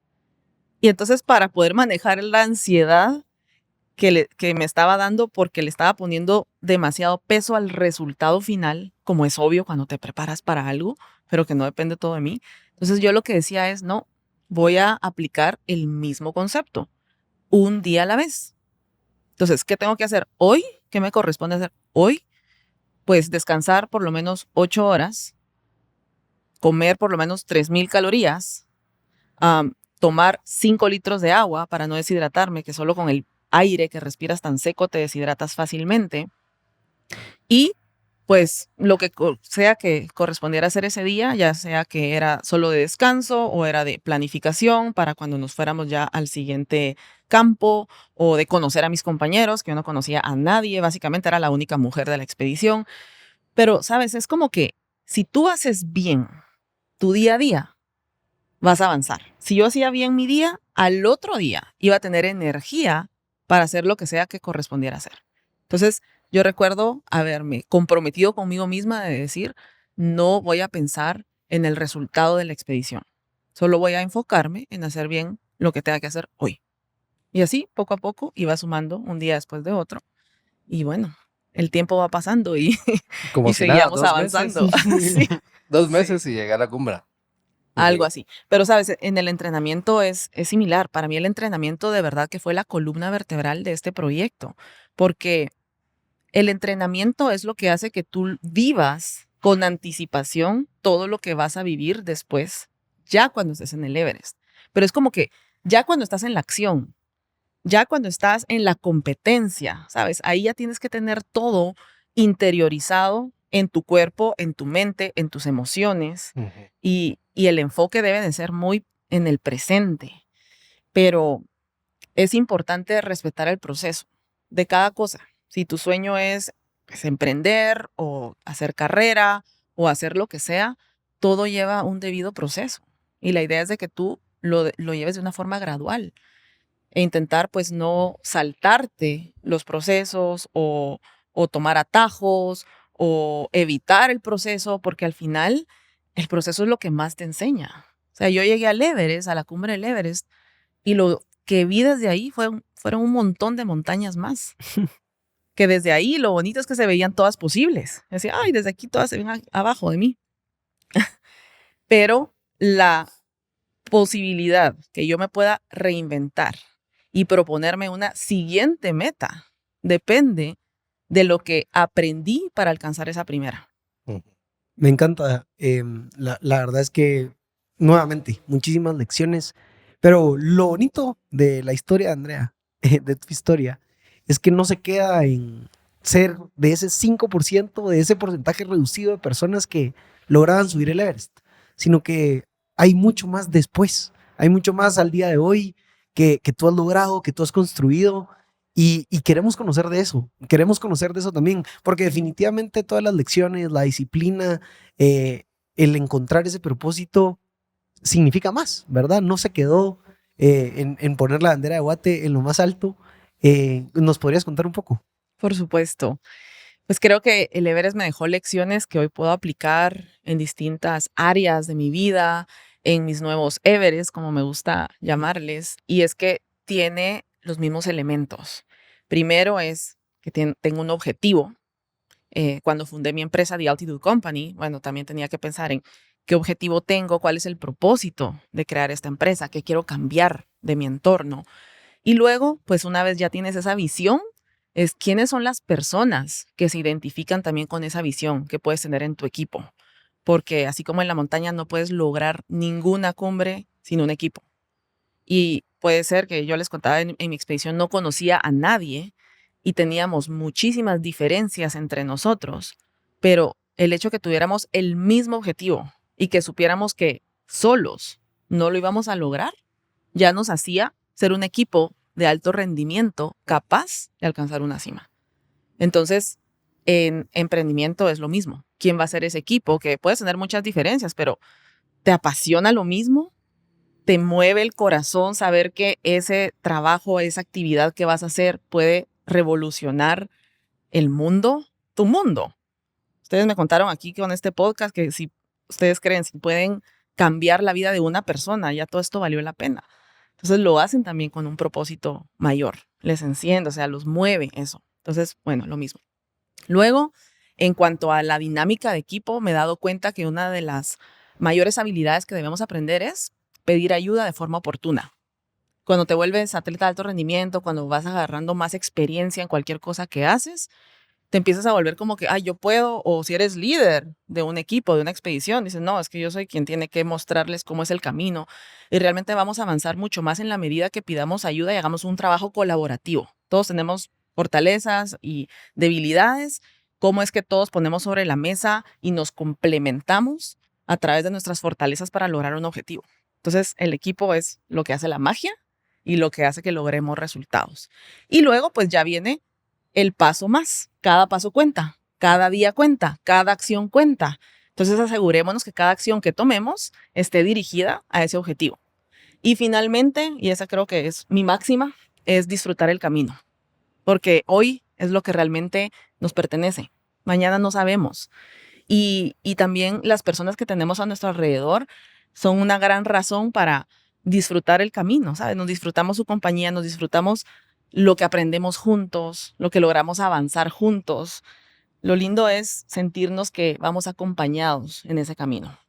Y entonces para poder manejar la ansiedad que me estaba dando porque le estaba poniendo demasiado peso al resultado final, como es obvio cuando te preparas para algo, pero que no depende todo de mí. Entonces yo lo que decía es, no, voy a aplicar el mismo concepto, un día a la vez. Entonces, ¿qué tengo que hacer hoy? ¿Qué me corresponde hacer hoy? Pues descansar por lo menos 8 horas, comer por lo menos 3,000 calorías, tomar 5 litros de agua para no deshidratarme, que solo con el aire que respiras tan seco te deshidratas fácilmente. Y pues lo que sea que correspondiera hacer ese día, ya sea que era solo de descanso o era de planificación para cuando nos fuéramos ya al siguiente campo o de conocer a mis compañeros, que yo no conocía a nadie, básicamente era la única mujer de la expedición. Pero, sabes, es como que si tú haces bien tu día a día, vas a avanzar. Si yo hacía bien mi día, al otro día iba a tener energía para hacer lo que sea que correspondiera hacer. Entonces, yo recuerdo haberme comprometido conmigo misma de decir, no voy a pensar en el resultado de la expedición. Solo voy a enfocarme en hacer bien lo que tenga que hacer hoy. Y así, poco a poco, iba sumando un día después de otro. Y bueno, el tiempo va pasando y,
Como
y
si nada,
seguíamos
2 meses.
avanzando. Sí,
2 meses
sí.
y llegar a la cumbre.
Algo así. Pero, sabes, en el entrenamiento es similar. Para mí el entrenamiento de verdad que fue la columna vertebral de este proyecto, porque el entrenamiento es lo que hace que tú vivas con anticipación todo lo que vas a vivir después, ya cuando estés en el Everest. Pero es como que ya cuando estás en la acción, ya cuando estás en la competencia, ¿sabes? Ahí ya tienes que tener todo interiorizado en tu cuerpo, en tu mente, en tus emociones
Ujú.
y el enfoque debe de ser muy en el presente. Pero es importante respetar el proceso de cada cosa. Si tu sueño es pues, emprender o hacer carrera o hacer lo que sea, todo lleva un debido proceso. Y la idea es de que tú lo lleves de una forma gradual e intentar pues no saltarte los procesos o tomar atajos o evitar el proceso, porque al final el proceso es lo que más te enseña. O sea, yo llegué al Everest, a la cumbre del Everest, y lo que vi desde ahí fueron un montón de montañas más. Que desde ahí lo bonito es que se veían todas posibles. Decía, ay, desde aquí todas se ven abajo de mí. Pero la posibilidad que yo me pueda reinventar y proponerme una siguiente meta depende de lo que aprendí para alcanzar esa primera.
Me encanta. La verdad es que, nuevamente, muchísimas lecciones. Pero lo bonito de la historia de Andrea, de tu historia, es que no se queda en ser de ese 5%, de ese porcentaje reducido de personas que lograban subir el Everest, sino que hay mucho más después. Hay mucho más al día de hoy que tú has logrado, que tú has construido. Y queremos conocer de eso, también, porque definitivamente todas las lecciones, la disciplina, el encontrar ese propósito significa más, ¿verdad? No se quedó en poner la bandera de Guate en lo más alto. ¿Nos podrías contar un poco?
Por supuesto. Pues creo que el Everest me dejó lecciones que hoy puedo aplicar en distintas áreas de mi vida, en mis nuevos Everest, como me gusta llamarles, y es que tiene los mismos elementos. Primero es que tengo un objetivo. Cuando fundé mi empresa, The Altitude Company, bueno, también tenía que pensar en qué objetivo tengo, cuál es el propósito de crear esta empresa, qué quiero cambiar de mi entorno. Y luego, pues una vez ya tienes esa visión, es quiénes son las personas que se identifican también con esa visión que puedes tener en tu equipo. Porque así como en la montaña no puedes lograr ninguna cumbre sin un equipo. Y puede ser que yo les contaba en mi expedición, no conocía a nadie y teníamos muchísimas diferencias entre nosotros, pero el hecho que tuviéramos el mismo objetivo y que supiéramos que solos no lo íbamos a lograr, ya nos hacía ser un equipo de alto rendimiento capaz de alcanzar una cima. Entonces, en emprendimiento es lo mismo. ¿Quién va a ser ese equipo? Que puedes tener muchas diferencias, pero ¿te apasiona lo mismo? ¿Te mueve el corazón saber que ese trabajo, esa actividad que vas a hacer puede revolucionar el mundo? Tu mundo. Ustedes me contaron aquí con este podcast que si ustedes creen, si pueden cambiar la vida de una persona, ya todo esto valió la pena. Entonces lo hacen también con un propósito mayor. Les enciende, o sea, los mueve eso. Entonces, bueno, lo mismo. Luego, en cuanto a la dinámica de equipo, me he dado cuenta que una de las mayores habilidades que debemos aprender es pedir ayuda de forma oportuna. Cuando te vuelves atleta de alto rendimiento, cuando vas agarrando más experiencia en cualquier cosa que haces, te empiezas a volver como que, yo puedo, o si eres líder de un equipo, de una expedición, dices, no, es que yo soy quien tiene que mostrarles cómo es el camino. Y realmente vamos a avanzar mucho más en la medida que pidamos ayuda y hagamos un trabajo colaborativo. Todos tenemos fortalezas y debilidades. ¿Cómo es que todos ponemos sobre la mesa y nos complementamos a través de nuestras fortalezas para lograr un objetivo? Entonces, el equipo es lo que hace la magia y lo que hace que logremos resultados. Y luego, pues ya viene el paso más. Cada paso cuenta, cada día cuenta, cada acción cuenta. Entonces asegurémonos que cada acción que tomemos esté dirigida a ese objetivo. Y finalmente, y esa creo que es mi máxima, es disfrutar el camino. Porque hoy es lo que realmente nos pertenece. Mañana no sabemos. Y también las personas que tenemos a nuestro alrededor son una gran razón para disfrutar el camino, ¿sabes? Nos disfrutamos su compañía, nos disfrutamos lo que aprendemos juntos, lo que logramos avanzar juntos. Lo lindo es sentirnos que vamos acompañados en ese camino.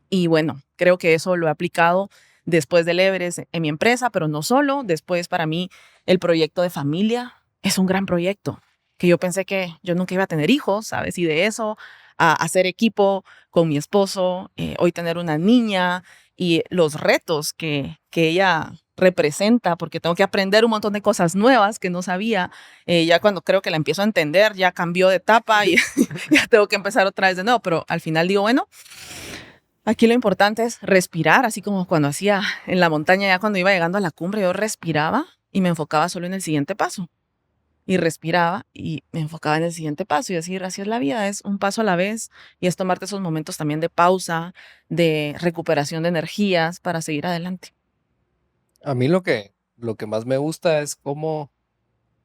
Y bueno, creo que eso lo he aplicado después del Everest en mi empresa, pero no solo. Después, para mí, el proyecto de familia es un gran proyecto, que yo pensé que yo nunca iba a tener hijos, ¿sabes? Y de eso a hacer equipo con mi esposo, hoy tener una niña y los retos que ella representa, porque tengo que aprender un montón de cosas nuevas que no sabía. Ya cuando creo que la empiezo a entender, ya cambió de etapa y ya tengo que empezar otra vez de nuevo, pero al final digo, bueno, aquí lo importante es respirar, así como cuando hacía en la montaña, ya cuando iba llegando a la cumbre, yo respiraba y me enfocaba solo en el siguiente paso. y respiraba y me enfocaba en el siguiente paso y decir, así es la vida, es un paso a la vez y es tomarte esos momentos también de pausa, de recuperación de energías para seguir adelante.
A mí lo que más me gusta es cómo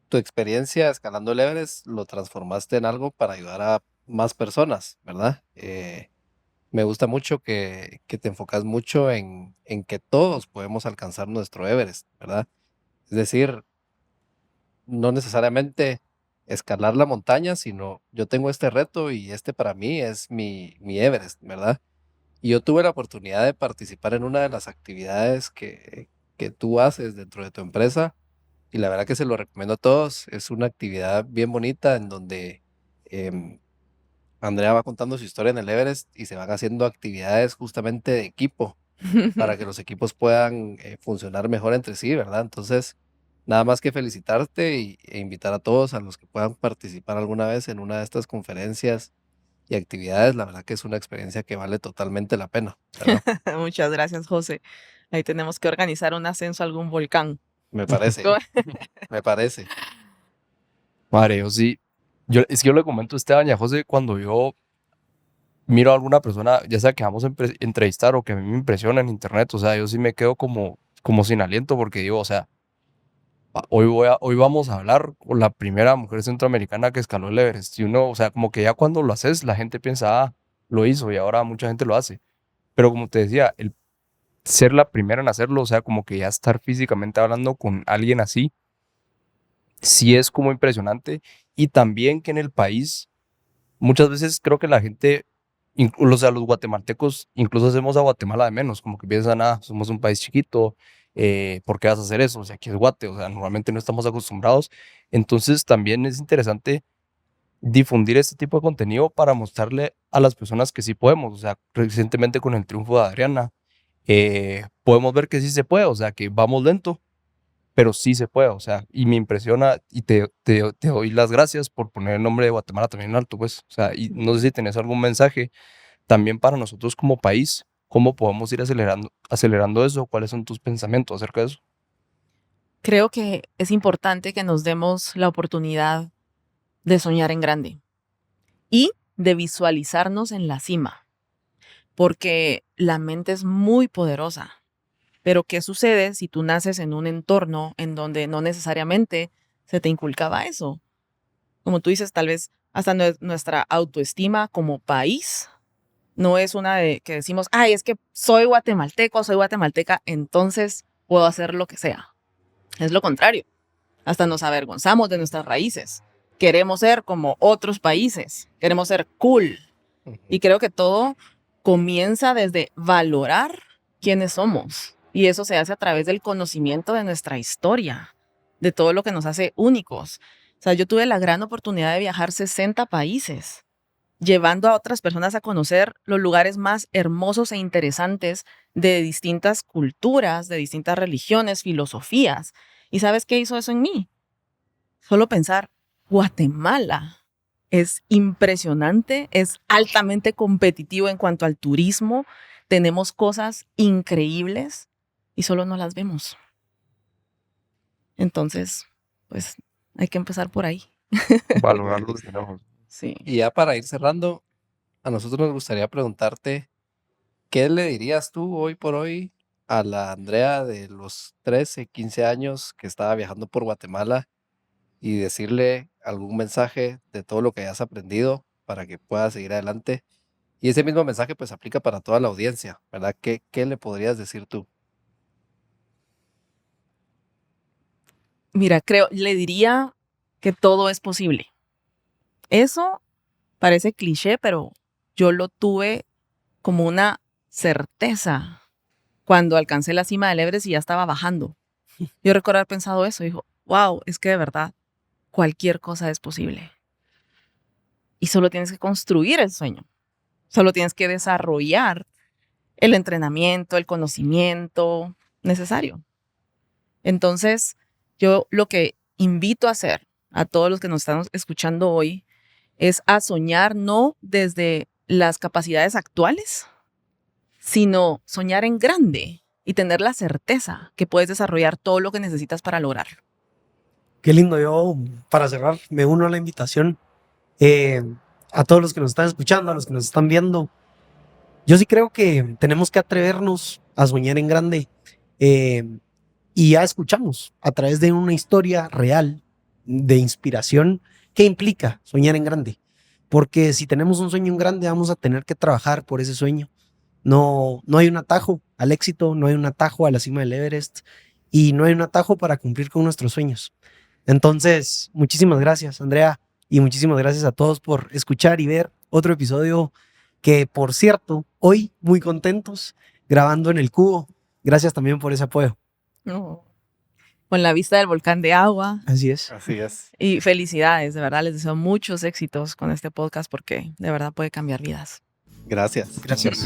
tu experiencia escalando el Everest lo transformaste en algo para ayudar a más personas, ¿verdad? Me gusta mucho que te enfocas mucho en que todos podemos alcanzar nuestro Everest, ¿verdad? Es decir, no necesariamente escalar la montaña, sino yo tengo este reto y este para mí es mi Everest, ¿verdad? Y yo tuve la oportunidad de participar en una de las actividades que tú haces dentro de tu empresa y la verdad que se lo recomiendo a todos. Es una actividad bien bonita en donde em, Andrea va contando su historia en el Everest y se van haciendo actividades justamente de equipo para que los equipos puedan funcionar mejor entre sí, ¿verdad? Entonces, nada más que felicitarte e invitar a todos a los que puedan participar alguna vez en una de estas conferencias y actividades. La verdad que es una experiencia que vale totalmente la pena, ¿verdad?
Muchas gracias, José. Ahí tenemos que organizar un ascenso a algún volcán.
Me parece, me parece.
Madre, es que yo le comento a Esteban y a José cuando yo miro a alguna persona, ya sea que vamos a entrevistar o que a mí me impresiona en internet, o sea, yo sí me quedo como sin aliento porque digo, o sea, hoy vamos a hablar con la primera mujer centroamericana que escaló el Everest. Y uno, o sea, como que ya cuando lo haces, la gente piensa, lo hizo y ahora mucha gente lo hace. Pero como te decía, el ser la primera en hacerlo, o sea, como que ya estar físicamente hablando con alguien así, sí es como impresionante. Y también que en el país, muchas veces creo que la gente, o sea, los guatemaltecos, incluso hacemos a Guatemala de menos, como que piensan, somos un país chiquito, ¿por qué vas a hacer eso? O sea, aquí es Guate, o sea, normalmente no estamos acostumbrados. Entonces también es interesante difundir este tipo de contenido para mostrarle a las personas que sí podemos. O sea, recientemente con el triunfo de Adriana, podemos ver que sí se puede, o sea, que vamos lento, pero sí se puede, o sea, y me impresiona y te doy las gracias por poner el nombre de Guatemala también en alto, pues, o sea, y no sé si tenés algún mensaje también para nosotros como país, cómo podemos ir acelerando eso, cuáles son tus pensamientos acerca de eso.
Creo que es importante que nos demos la oportunidad de soñar en grande y de visualizarnos en la cima, porque la mente es muy poderosa. Pero ¿qué sucede si tú naces en un entorno en donde no necesariamente se te inculcaba eso? Como tú dices, tal vez hasta nuestra autoestima como país no es una de que decimos, ay, es que soy guatemalteco, soy guatemalteca, entonces puedo hacer lo que sea. Es lo contrario. Hasta nos avergonzamos de nuestras raíces. Queremos ser como otros países. Queremos ser cool. Y creo que todo comienza desde valorar quiénes somos. Y eso se hace a través del conocimiento de nuestra historia, de todo lo que nos hace únicos. O sea, yo tuve la gran oportunidad de viajar 60 países, llevando a otras personas a conocer los lugares más hermosos e interesantes de distintas culturas, de distintas religiones, filosofías. ¿Y sabes qué hizo eso en mí? Solo pensar, Guatemala es impresionante, es altamente competitivo en cuanto al turismo, tenemos cosas increíbles y solo no las vemos. Entonces, pues hay que empezar por ahí.
Valorarlo desde lejos.
Sí.
Y ya para ir cerrando, a nosotros nos gustaría preguntarte, ¿qué le dirías tú hoy por hoy a la Andrea de los 13, 15 años que estaba viajando por Guatemala y decirle algún mensaje de todo lo que hayas aprendido para que pueda seguir adelante? Y ese mismo mensaje pues aplica para toda la audiencia, ¿verdad? ¿Qué le podrías decir tú?
Mira, le diría que todo es posible. Eso parece cliché, pero yo lo tuve como una certeza cuando alcancé la cima del Everest y ya estaba bajando. Yo recuerdo haber pensado eso, dijo, wow, es que de verdad cualquier cosa es posible. Y solo tienes que construir el sueño. Solo tienes que desarrollar el entrenamiento, el conocimiento necesario. Entonces, yo lo que invito a hacer a todos los que nos están escuchando hoy es a soñar no desde las capacidades actuales, sino soñar en grande y tener la certeza que puedes desarrollar todo lo que necesitas para lograrlo.
Qué lindo. Yo, para cerrar, me uno a la invitación. A todos los que nos están escuchando, a los que nos están viendo. Yo sí creo que tenemos que atrevernos a soñar en grande. Y ya escuchamos a través de una historia real de inspiración qué implica soñar en grande. Porque si tenemos un sueño en grande, vamos a tener que trabajar por ese sueño. No hay un atajo al éxito, no hay un atajo a la cima del Everest y no hay un atajo para cumplir con nuestros sueños. Entonces, muchísimas gracias, Andrea, y muchísimas gracias a todos por escuchar y ver otro episodio que, por cierto, hoy muy contentos grabando en el Cubo. Gracias también por ese apoyo.
No. Con la vista del volcán de agua.
Así es.
Así es.
Y felicidades, de verdad, les deseo muchos éxitos con este podcast porque de verdad puede cambiar vidas.
Gracias.
Gracias.